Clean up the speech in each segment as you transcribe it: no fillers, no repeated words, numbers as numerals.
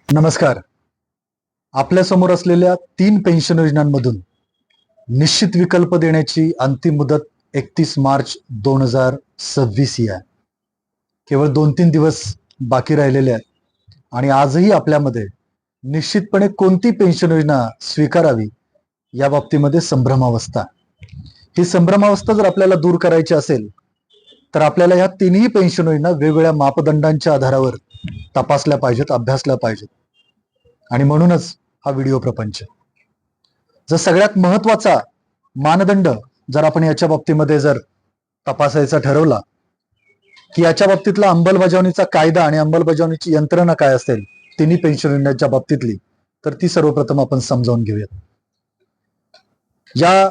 नमस्कार. आपल्या समोर असलेल्या 3 पेन्शन योजनांमधून निश्चित विकल्प देण्याची अंतिम मुदत 31 मार्च 2026 ही आहे. केवळ 2-3 दिवस बाकी राहिलेले आहेत आणि आजही आपल्यामध्ये निश्चितपणे कोणती पेन्शन योजना स्वीकारावी या बाबतीमध्ये संभ्रमावस्था. ही संभ्रमावस्था जर आपल्याला दूर करायची असेल तर आपल्याला ह्या तिन्ही पेन्शन योजना वेगवेगळ्या मापदंडांच्या आधारावर तपासल्या पाहिजेत, अभ्यासल्या पाहिजेत. आणि म्हणूनच हा व्हिडिओ प्रपंच. जर सगळ्यात महत्वाचा मानदंड जर आपण याच्या बाबतीमध्ये जर तपासायचा ठरवला की याच्या बाबतीतला अंमलबजावणीचा कायदा आणि अंमलबजावणीची यंत्रणा काय असेल तिन्ही पेन्शन योजनेच्या बाबतीतली, तर ती सर्वप्रथम आपण समजावून घेऊयात. या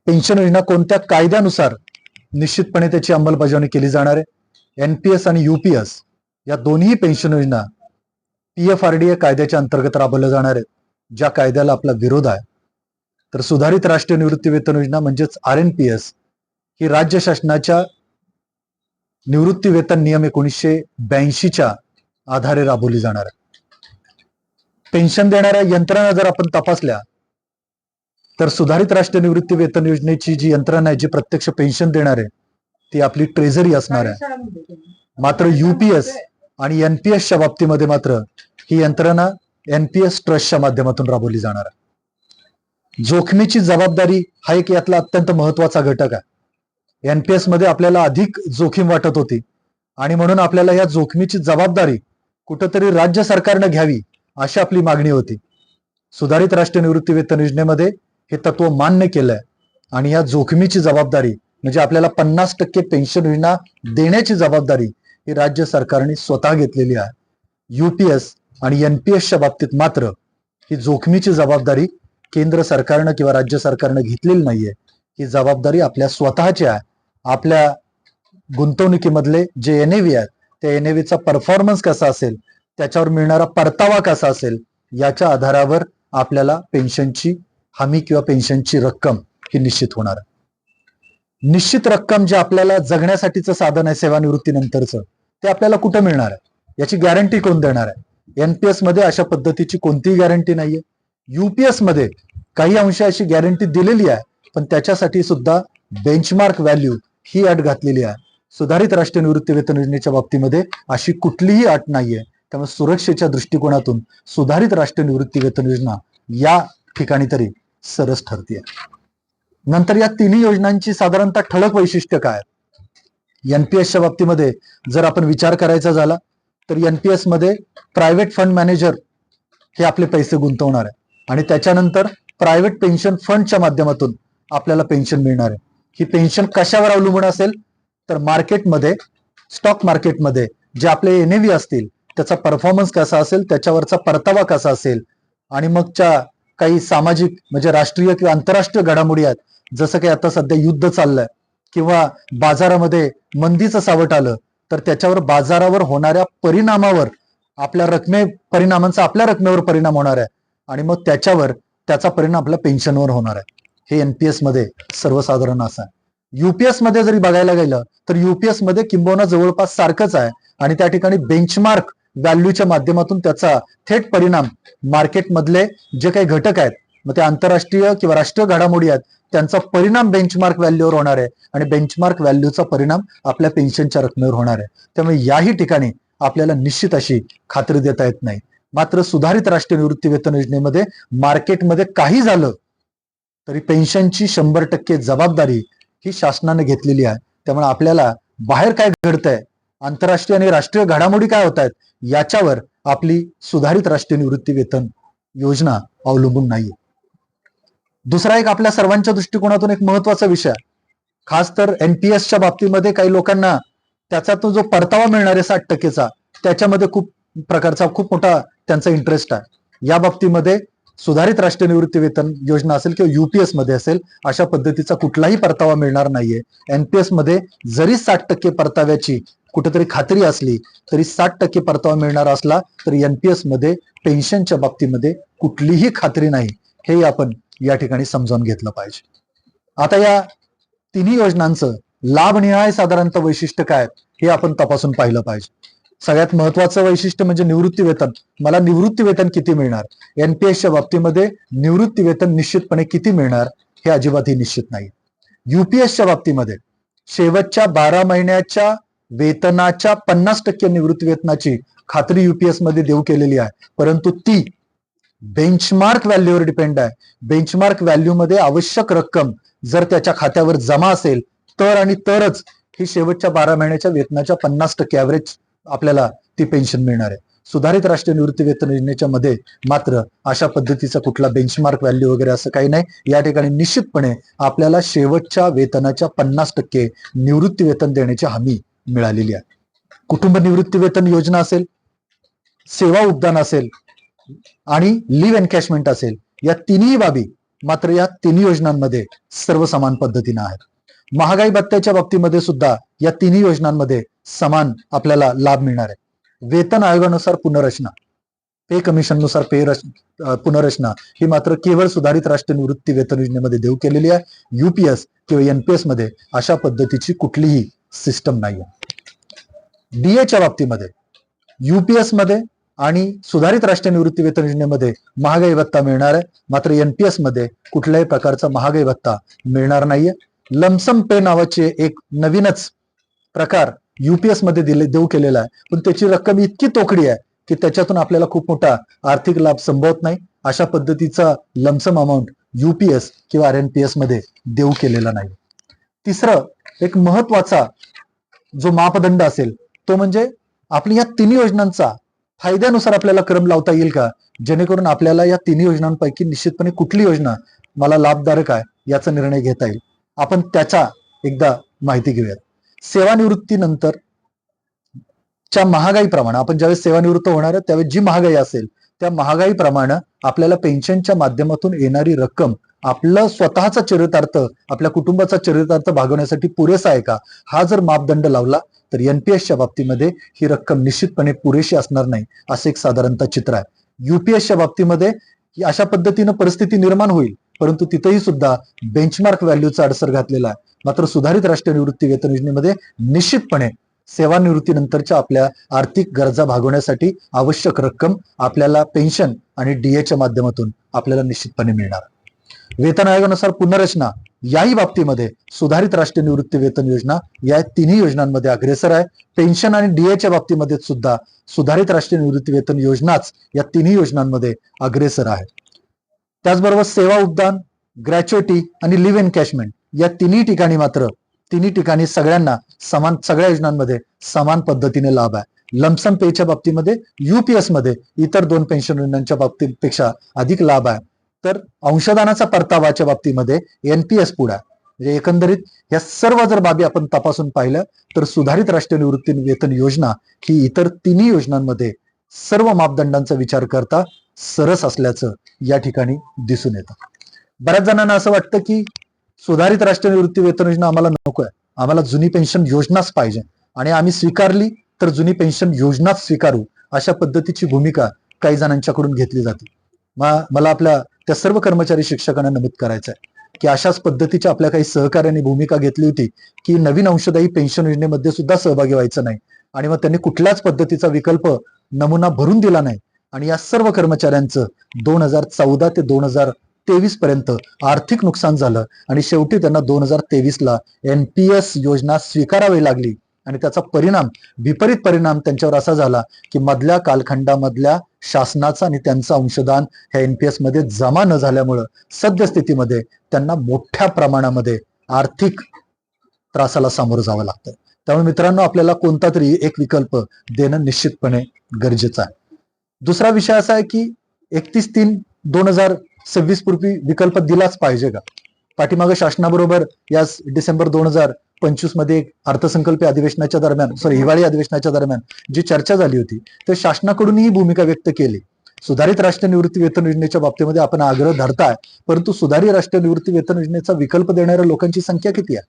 पेन्शन योजना कोणत्या कायद्यानुसार निश्चितपणे त्याची अंमलबजावणी केली जाणार आहे. एनपीएस आणि यूपीएस या दोन्ही पेन्शन योजना PFRDA कायद्याच्या अंतर्गत राबवल्या जाणार आहेत, ज्या कायद्याला आपला विरोध आहे. तर सुधारित राष्ट्रीय निवृत्ती वेतन योजना म्हणजेच RNPS ही राज्य शासनाच्या निवृत्ती वेतन नियम 1982च्या आधारे राबवली जाणार आहे. पेन्शन देणाऱ्या यंत्रणा जर आपण तपासल्या तर सुधारित राष्ट्रीय निवृत्ती वेतन योजनेची जी यंत्रणा आहे, जी प्रत्यक्ष पेन्शन देणार आहे, ती आपली ट्रेझरी असणार आहे. मात्र यूपीएस आणि एनपीएसच्या बाबतीमध्ये मात्र ही यंत्रणा एनपीएस ट्रस्टच्या माध्यमातून राबवली जाणार आहे. जोखमीची जबाबदारी हा एक यातला अत्यंत महत्वाचा घटक आहे. एनपीएस मध्ये आपल्याला अधिक जोखीम वाटत होती आणि म्हणून आपल्याला या जोखमीची जबाबदारी कुठंतरी राज्य सरकारनं घ्यावी अशी आपली मागणी होती. सुधारित राष्ट्रीय निवृत्ती वेतन योजनेमध्ये हे तत्व मान्य केलंय आणि या जोखमीची जबाबदारी म्हणजे आपल्याला 50% पेन्शन योजना देण्याची जबाबदारी ही राज्य सरकारने स्वतः घेतलेली आहे. यूपीएस आणि एनपीएसच्या बाबतीत मात्र ही जोखमीची जबाबदारी केंद्र सरकारनं किंवा राज्य सरकारनं घेतलेली नाहीये. ही जबाबदारी आपल्या स्वतःची आहे. आपल्या गुंतवणुकीमधले जे एनएव्ही आहेत त्या एनएव्हीचा परफॉर्मन्स कसा असेल, त्याच्यावर मिळणारा परतावा कसा असेल, याच्या आधारावर आपल्याला पेन्शनची हमी किंवा पेन्शनची रक्कम ही निश्चित होणार आहे. निश्चित रक्कम जे आपल्याला जगण्यासाठीचं साधन आहे सेवानिवृत्तीनंतरचं, ते आपल्याला कुठं मिळणार आहे याची गॅरंटी कोण देणार आहे. एनपीएस मध्ये अशा पद्धतीची कोणतीही गॅरंटी नाहीये. यूपीएस मध्ये काही अंश अशी गॅरंटी दिलेली आहे, पण त्याच्यासाठी सुद्धा बेंचमार्क व्हॅल्यू ही अट घातलेली आहे. सुधारित राष्ट्रीय निवृत्ती वेतन योजनेच्या बाबतीमध्ये अशी कुठलीही अट नाहीये. त्यामुळे सुरक्षेच्या दृष्टिकोनातून सुधारित राष्ट्रीय निवृत्ती वेतन योजना या ठिकाणी तरी सरस ठरते. नंतर या तिन्ही योजनांची साधारणतः ठळक वैशिष्ट्य काय आहेत. एनपीएसच्या बाबतीमध्ये जर आपण विचार करायचा झाला तर एनपीएस मध्ये प्रायव्हेट फंड मॅनेजर हे आपले पैसे गुंतवणार आहे आणि त्याच्यानंतर प्रायव्हेट पेन्शन फंडच्या माध्यमातून आपल्याला पेन्शन मिळणार आहे. ही पेन्शन कशावर अवलंबून असेल तर मार्केटमध्ये, स्टॉक मार्केटमध्ये जे आपले एनएव्ही असतील त्याचा परफॉर्मन्स कसा असेल, त्याच्यावरचा परतावा कसा असेल आणि मगच्या काही सामाजिक म्हणजे राष्ट्रीय किंवा आंतरराष्ट्रीय घडामोडी आहेत, जसं काही आता सध्या युद्ध चाललंय किंवा बाजारामध्ये मंदीचं सावट आलं तर त्याच्यावर बाजारावर होणाऱ्या परिणामावर परिणामांचा आपल्या रकमेवर परिणाम होणार आहे आणि मग त्याचा परिणाम आपल्या पेन्शनवर होणार आहे. हे एनपीएस मध्ये सर्वसाधारण असं आहे. यूपीएस मध्ये जरी बघायला गेलं तर यूपीएस मध्ये किंबहुना जवळपास सारखंच आहे आणि त्या ठिकाणी बेंचमार्क व्हॅल्यूच्या माध्यमातून त्याचा थेट परिणाम मार्केटमधले जे काही घटक आहेत, मग ते आंतरराष्ट्रीय किंवा राष्ट्रीय घडामोडी आहेत, त्यांचा परिणाम बेंचमार्क व्हॅल्यूवर होणार आहे आणि बेंचमार्क व्हॅल्यूचा परिणाम आपल्या पेन्शनच्या रकमेवर होणार आहे. त्यामुळे याही ठिकाणी आपल्याला निश्चित अशी खात्री देता येत नाही. मात्र सुधारित राष्ट्रीय निवृत्ती वेतन योजनेमध्ये मार्केटमध्ये काही झालं तरी पेन्शनची 100% जबाबदारी ही शासनाने घेतलेली आहे. त्यामुळे आपल्याला बाहेर काय घडतंय, आंतरराष्ट्रीय आणि राष्ट्रीय घडामोडी काय होत आहेत, याच्यावर आपली सुधारित राष्ट्रीय निवृत्ती वेतन योजना अवलंबून नाहीये. दुसरा एक आपल्या सर्वांच्या दृष्टिकोनातून एक महत्वाचा विषय आहे. खास तर एनपीएसच्या बाबतीमध्ये काही लोकांना त्याचा तो जो परतावा मिळणार आहे 60%चा, त्याच्यामध्ये खूप मोठा त्यांचा इंटरेस्ट आहे. या बाबतीमध्ये सुधारित राष्ट्रीय निवृत्ती वेतन योजना असेल किंवा यूपीएस मध्ये असेल, अशा पद्धतीचा कुठलाही परतावा मिळणार नाहीये. एनपीएस मध्ये जरी 60% परताव्याची कुठेतरी खात्री असली तरी 60% परतावा मिळणार असला तरी एनपीएस मध्ये पेन्शनच्या बाबतीमध्ये कुठलीही खात्री नाही. हे आपण या ठिकाणी समजावून घेतलं पाहिजे. आता या तिन्ही योजनांचं लाभनिहाय साधारणतः वैशिष्ट्य काय हे आपण तपासून पाहिलं पाहिजे. सगळ्यात महत्वाचं वैशिष्ट्य म्हणजे निवृत्ती वेतन. मला निवृत्ती वेतन किती मिळणार? एनपीएसच्या बाबतीमध्ये निवृत्ती वेतन निश्चितपणे किती मिळणार हे अजिबातही निश्चित नाही. युपीएसच्या बाबतीमध्ये शेवटच्या 12 महिन्याच्या वेतनाच्या 50% निवृत्ती वेतनाची खात्री युपीएस मध्ये देऊ केलेली आहे, परंतु ती बेंचमार्क व्हॅल्यूवर डिपेंड आहे. बेंचमार्क व्हॅल्यू मध्ये आवश्यक रक्कम जर त्याच्या खात्यावर जमा असेल तर आणि तरच ही शेवटच्या 12 महिन्याच्या वेतनाच्या 50% ऍव्हरेज आपल्याला ती पेन्शन मिळणार आहे. सुधारित राष्ट्रीय निवृत्ती वेतन योजनेच्या मध्ये मात्र अशा पद्धतीचा कुठला बेंचमार्क व्हॅल्यू वगैरे असं काही नाही. या ठिकाणी निश्चितपणे आपल्याला शेवटच्या वेतनाच्या 50% निवृत्ती वेतन देण्याची हमी मिळालेली आहे. कुटुंब निवृत्ती वेतन योजना असेल, सेवा उद्यान असेल आणि लिव्ह एनकॅशमेंट असेल, या तिन्ही बाबी मात्र या तिन्ही योजनांमध्ये सर्व समान पद्धतीने आहेत. महागाई भत्त्याच्या बाबतीमध्ये सुद्धा या तिन्ही योजनांमध्ये समान आपल्याला लाभ मिळणार आहे. वेतन आयोगानुसार पुनर्रचना, पे कमिशननुसार पुनर्रचना ही मात्र केवळ सुधारित राष्ट्रीय निवृत्ती वेतन योजनेमध्ये देऊ केलेली आहे. युपीएस किंवा एनपीएस मध्ये अशा पद्धतीची कुठलीही सिस्टम नाही आहे. डीएच्या बाबतीमध्ये युपीएस मध्ये आणि सुधारित राष्ट्रीय निवृत्ती वेतन योजनेमध्ये महागाई भत्ता मिळणार आहे, मात्र एनपीएस मध्ये कुठल्याही प्रकारचा महागाई भत्ता मिळणार नाहीये. लमसम पे नावाचे एक नवीनच प्रकार युपीएस मध्ये देऊ केलेला आहे, पण त्याची रक्कम इतकी तोकडी आहे की त्याच्यातून आपल्याला खूप मोठा आर्थिक लाभ संभवत नाही. अशा पद्धतीचा लमसम अमाऊंट युपीएस किंवा आरएनपीएस मध्ये देऊ केलेला नाही. तिसरं एक महत्वाचा जो मापदंड असेल तो म्हणजे आपली या तिन्ही योजनांचा फायद्यानुसार आपल्याला क्रम लावता येईल का, जेणेकरून आपल्याला या तिन्ही योजनांपैकी निश्चितपणे कुठली योजना मला लाभदायक आहे याचा निर्णय घेता येईल. आपण त्याचा एकदा माहिती घेऊयात. सेवानिवृत्तीनंतर च्या महागाईप्रमाणे आपण ज्यावेळेस सेवानिवृत्त होणार आहे त्यावेळेस जी महागाई असेल त्या महागाईप्रमाणे आपल्याला पेन्शनच्या माध्यमातून येणारी रक्कम आपलं स्वतःचा चरितार्थ, आपल्या कुटुंबाचा चरितार्थ भागवण्यासाठी पुरेसा आहे का, हा जर मापदंड लावला तर एनपीएसच्या बाबतीमध्ये ही रक्कम निश्चितपणे पुरेशी असणार नाही, असं एक साधारणतः चित्र आहे. युपीएसच्या बाबतीमध्ये अशा पद्धतीनं परिस्थिती निर्माण होईल, परंतु तिथेही सुद्धा बेंचमार्क व्हॅल्यूचा अडसर घातलेला आहे. मात्र सुधारित राष्ट्रीय निवृत्ती वेतन योजनेमध्ये निश्चितपणे सेवानिवृत्तीनंतरच्या आपल्या आर्थिक गरजा भागवण्यासाठी आवश्यक रक्कम आपल्याला पेन्शन आणि डीएच्या माध्यमातून आपल्याला निश्चितपणे मिळणार. वेतन आयोगानुसार पुनर्रचना याही बाबतीमध्ये सुधारित राष्ट्रीय निवृत्ती वेतन योजना या तिन्ही योजनांमध्ये अग्रेसर आहे. पेन्शन आणि डीएच्या बाबतीमध्ये सुद्धा सुधारित राष्ट्रीय निवृत्ती वेतन योजनाच या तिन्ही योजनांमध्ये अग्रेसर आहे. त्याचबरोबर सेवा उद्यान, ग्रॅच्युइटी आणि लिव्ह एनकॅशमेंट या तिन्ही ठिकाणी सगळ्यांना समान, सगळ्या योजनांमध्ये समान पद्धतीने लाभ आहे. लमसम पेच्या बाबतीमध्ये युपीएस मध्ये इतर दोन पेन्शन योजनांच्या बाबतीपेक्षा अधिक लाभ आहे. तर अंशदानाचा परतावाच्या बाबतीमध्ये एनपीएस पुढे आहे. म्हणजे एकंदरीत या सर्व जर बाबी आपण तपासून पाहिलं तर सुधारित राष्ट्रीय निवृत्ती वेतन योजना ही इतर तिन्ही योजनांमध्ये सर्व मापदंडांचा विचार करता सरस असल्याचं या ठिकाणी दिसून येतं. बऱ्याच जणांना असं वाटतं की सुधारित राष्ट्रीय निवृत्ती वेतन योजना आम्हाला नको आहे, आम्हाला जुनी पेन्शन योजनाच पाहिजे आणि आम्ही स्वीकारली तर जुनी पेन्शन योजनाच स्वीकारू, अशा पद्धतीची भूमिका काही जणांच्याकडून घेतली जाते. मला आपल्या त्या सर्व कर्मचारी शिक्षकांना नमूद करायचं आहे की अशाच पद्धतीच्या आपल्या काही सहकार्याने भूमिका घेतली होती की नवीन अंशदायी पेन्शन योजनेमध्ये सुद्धा सहभागी व्हायचं नाही आणि मग त्यांनी कुठल्याच पद्धतीचा विकल्प नमुना भरून दिला नाही आणि या सर्व कर्मचाऱ्यांचं 2014 ते 2023 पर्यंत आर्थिक नुकसान झालं आणि शेवटी त्यांना 2023ला एनपीएस योजना स्वीकारावी लागली आणि त्याचा विपरीत परिणाम त्यांच्यावर असा झाला की मधल्या कालखंडामधल्या शासनाचं आणि त्यांचं अंशदान ह्या एनपीएस मध्ये जमा न झाल्यामुळं सद्यस्थितीमध्ये त्यांना मोठ्या प्रमाणामध्ये आर्थिक त्रासाला सामोरं जावं लागतं. त्यामुळे मित्रांनो, आपल्याला कोणता तरी एक विकल्प देणं निश्चितपणे गरजेचं आहे. दुसरा विषय असा आहे की 31/3/2026 पूर्वी विकल्प दिलाच पाहिजे का? पाठीमागं शासनाबरोबर या डिसेंबर 2025 मध्ये अर्थसंकल्पीय अधिवेशनाच्या दरम्यान, हिवाळी अधिवेशनाच्या दरम्यान जी चर्चा झाली होती तर शासनाकडून ही भूमिका व्यक्त केली. सुधारित राष्ट्रीय निवृत्ती वेतन योजनेच्या बाबतीमध्ये आपण आग्रह धरताय, परंतु सुधारित राष्ट्रीय निवृत्ती वेतन योजनेचा विकल्प देणाऱ्या लोकांची संख्या किती आहे?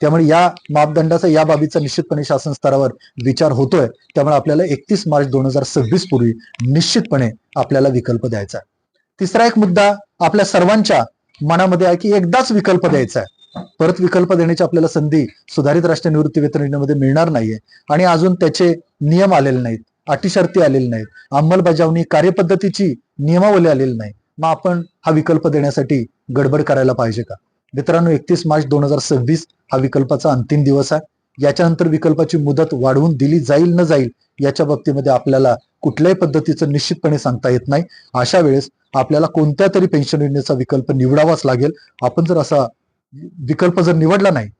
त्यामुळे या मापदंडाचा, या बाबीचा निश्चितपणे शासन स्तरावर विचार होतोय. त्यामुळे आपल्याला 31 मार्च 2026 पूर्वी निश्चितपणे आपल्याला विकल्प द्यायचा आहे. तिसरा एक मुद्दा आपल्या सर्वांच्या मनामध्ये आहे की एकदाच विकल्प द्यायचा आहे. परत विकल्प देण्याची आपल्याला संधी सुधारित राष्ट्रीय निवृत्ती वेतन योजनेमध्ये मिळणार नाहीये आणि अजून त्याचे नियम आलेले नाहीत, अटी शर्ती आलेली नाहीत, अंमलबजावणी कार्यपद्धतीची नियमावली आलेली नाही. मग आपण हा विकल्प देण्यासाठी गडबड करायला पाहिजे का? मित्रांनो, 31 मार्च 2026 हा विकल्पाचा अंतिम दिवस आहे. याच्यानंतर विकल्पाची मुदत वाढवून दिली जाईल न जाईल याच्या बाबतीमध्ये आपल्याला कुठल्याही पद्धतीचं निश्चितपणे सांगता येत नाही. अशा वेळेस आपल्याला कोणत्या तरी पेन्शन योजनेचा विकल्प निवडावाच लागेल. आपण जर असा विकल्प जर निवडला नाही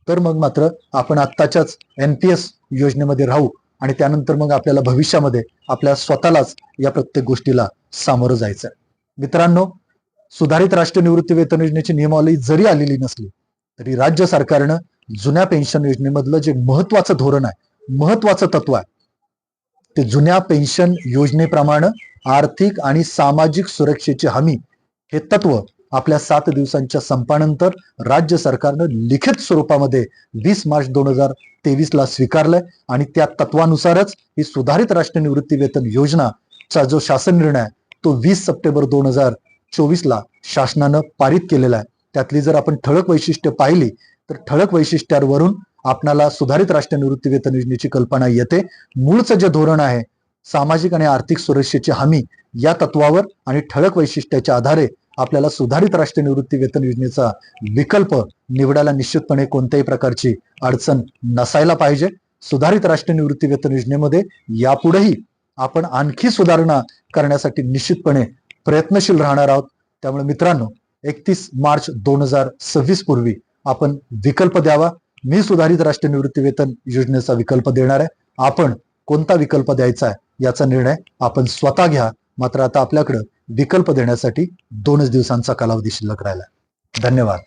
तर मग मात्र आपण आत्ताच्याच NPS योजनेमध्ये राहू आणि त्यानंतर मग आपल्याला भविष्यामध्ये आपल्या स्वतःलाच या प्रत्येक गोष्टीला सामोरं जायचं आहे. मित्रांनो, सुधारित राष्ट्रीय निवृत्ती वेतन योजनेची नियमावली जरी आलेली नसली तरी राज्य सरकारनं जुन्या पेन्शन योजनेमधलं जे महत्वाचं धोरण आहे, महत्वाचं तत्व आहे, ते जुन्या पेन्शन योजनेप्रमाणे आर्थिक आणि सामाजिक सुरक्षेची हमी हे तत्व आपल्या 7 दिवसांच्या संपानंतर राज्य सरकारनं लिखित स्वरूपामध्ये 20 मार्च 2023 ला स्वीकारलंय आणि त्या तत्वानुसारच ही सुधारित राष्ट्रीय निवृत्ती वेतन योजनाचा जो शासन निर्णय आहे तो 20 सप्टेंबर 2024 ला शासनानं पारित केलेला आहे. त्यातली जर आपण ठळक वैशिष्ट्य पाहिली तर ठळक वैशिष्ट्यांवरून आपणाला सुधारित राष्ट्रीय निवृत्ती वेतन योजनेची कल्पना येते. मूळचं जे धोरण आहे सामाजिक आणि आर्थिक सुरक्षेची हमी या तत्वावर आणि ठळक वैशिष्ट्याच्या आधारे आपल्याला सुधारित राष्ट्रीय निवृत्ती वेतन योजनेचा विकल्प निवडायला निश्चितपणे कोणत्याही प्रकारची अडचण नसायला पाहिजे. सुधारित राष्ट्रीय निवृत्ती वेतन योजनेमध्ये यापुढेही आपण आणखी सुधारणा करण्यासाठी निश्चितपणे प्रयत्नशील राहणार आहोत. त्यामुळे मित्रांनो, 31 मार्च 2026 पूर्वी आपण विकल्प द्यावा. मी सुधारित राष्ट्रीय निवृत्ती वेतन योजनेचा विकल्प देणार आहे. आपण कोणता विकल्प द्यायचा आहे याचा निर्णय आपण स्वतः घ्या. मात्र आता आपल्याकडे विकल्प देण्यासाठी 2 दिवसांचा कालावधी शिल्लक राहिला. धन्यवाद.